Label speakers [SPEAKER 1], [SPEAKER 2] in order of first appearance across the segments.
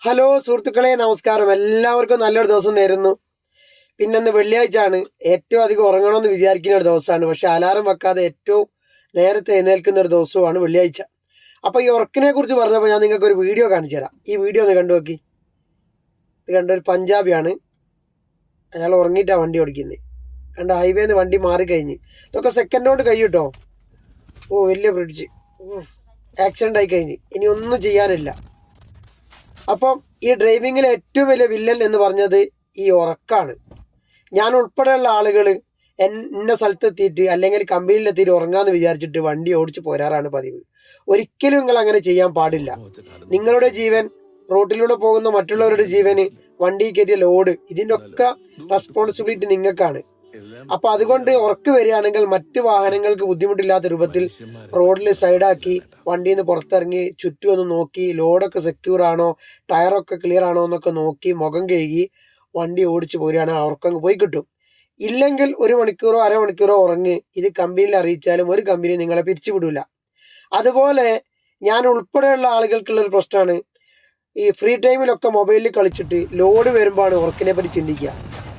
[SPEAKER 1] Hello സുഹൃത്തുക്കളെ, നമസ്കാരം. എല്ലാവർക്കും നല്ലൊരു ദിവസം നേരുന്നു. പിന്നെന്ന് വെള്ളിയാഴ്ച ആണ്. ഏറ്റവും അധികം ഉറങ്ങണമെന്ന് വിചാരിക്കുന്ന ഒരു ദിവസമാണ്. പക്ഷെ അലാറം വെക്കാതെ ഏറ്റവും നേരത്തെ എഴുന്നേൽക്കുന്ന ഒരു ദിവസമാണ് വെള്ളിയാഴ്ച. അപ്പോൾ ഈ ഉറക്കിനെ കുറിച്ച് പറഞ്ഞപ്പോൾ ഞാൻ നിങ്ങൾക്ക് ഒരു വീഡിയോ കാണിച്ചു തരാം. ഈ വീഡിയോ ഒന്ന് കണ്ടു നോക്കി. ഇത് കണ്ട ഒരു പഞ്ചാബിയാണ്. അയാൾ ഉറങ്ങിയിട്ടാണ് വണ്ടി ഓടിക്കുന്നത്. കണ്ട ഹൈവേന്ന് വണ്ടി മാറിക്കഴിഞ്ഞ് ഇതൊക്കെ സെക്കൻഡ് കൊണ്ട് കഴിയും. വലിയ ബ്രിഡ്ജ്. ആക്സിഡന്റ് ആയി കഴിഞ്ഞ് ഇനി ഒന്നും ചെയ്യാനില്ല. അപ്പം ഈ ഡ്രൈവിങ്ങിലെ ഏറ്റവും വലിയ വില്ലൻ എന്ന് പറഞ്ഞത് ഈ ഉറക്കാണ്. ഞാൻ ഉൾപ്പെടെയുള്ള ആളുകൾ എന്ന സ്ഥലത്തെത്തിയിട്ട് അല്ലെങ്കിൽ കമ്പനിയിലെത്തിയിട്ട് ഉറങ്ങാന്ന് വിചാരിച്ചിട്ട് വണ്ടി ഓടിച്ചു പോരാറാണ് പതിവ്. ഒരിക്കലും നിങ്ങൾ അങ്ങനെ ചെയ്യാൻ പാടില്ല. നിങ്ങളുടെ ജീവൻ, റോട്ടിലൂടെ പോകുന്ന മറ്റുള്ളവരുടെ ജീവന്, വണ്ടി കയറ്റിയ ലോഡ്, ഇതിൻ്റെ ഒക്കെ റെസ്പോൺസിബിലിറ്റി നിങ്ങൾക്കാണ്. അപ്പൊ അതുകൊണ്ട് ഉറക്ക് വരികയാണെങ്കിൽ മറ്റു വാഹനങ്ങൾക്ക് ബുദ്ധിമുട്ടില്ലാത്ത രൂപത്തിൽ റോഡിൽ സൈഡാക്കി വണ്ടിയിൽ നിന്ന് പുറത്തിറങ്ങി ചുറ്റും ഒന്ന് നോക്കി ലോഡൊക്കെ സെക്യൂർ ആണോ, ടയറൊക്കെ ക്ലിയർ ആണോ എന്നൊക്കെ നോക്കി മുഖം കഴുകി വണ്ടി ഓടിച്ചു പോരുകയാണെങ്കിൽ അവർക്കങ്ങ് പോയി കിട്ടും. ഇല്ലെങ്കിൽ 1 മണിക്കൂറോ അരമണിക്കൂറോ ഉറങ്ങി ഇത് കമ്പനിയിൽ അറിയിച്ചാലും ഒരു കമ്പനി നിങ്ങളെ പിരിച്ചുവിടില്ല. അതുപോലെ ഞാൻ ഉൾപ്പെടെയുള്ള ആളുകൾക്കുള്ളൊരു പ്രശ്നമാണ്, ഈ ഫ്രീ ടൈമിലൊക്കെ മൊബൈലിൽ കളിച്ചിട്ട് ലോഡ് വരുമ്പോഴാണ് ഉറക്കിനെ പറ്റി ചിന്തിക്കുക.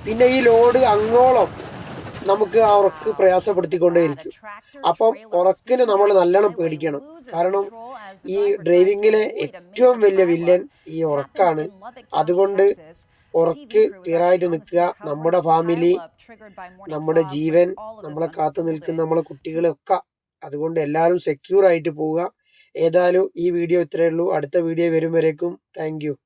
[SPEAKER 1] പിന്നെ ഈ ലോഡ് അങ്ങോളം നമുക്ക് ആ ഉറക്ക് പ്രയാസപ്പെടുത്തിക്കൊണ്ടേയിരിക്കും. അപ്പം ഉറക്കിന് നമ്മൾ നല്ലോണം പേടിക്കണം. കാരണം ഈ ഡ്രൈവിങ്ങിലെ ഏറ്റവും വലിയ വില്ലൻ ഈ ഉറക്കാണ്. അതുകൊണ്ട് ഉറക്ക് ക്ലിയറായിട്ട് നിൽക്കുക. നമ്മുടെ ഫാമിലി, നമ്മുടെ ജീവൻ, നമ്മളെ കാത്തു നിൽക്കുന്ന നമ്മളെ കുട്ടികളൊക്കെ. അതുകൊണ്ട് എല്ലാവരും സെക്യൂർ ആയിട്ട് പോവുക. ഏതായാലും ഈ വീഡിയോ ഇത്രയേ ഉള്ളൂ. അടുത്ത വീഡിയോ വരും വരേക്കും താങ്ക് യു.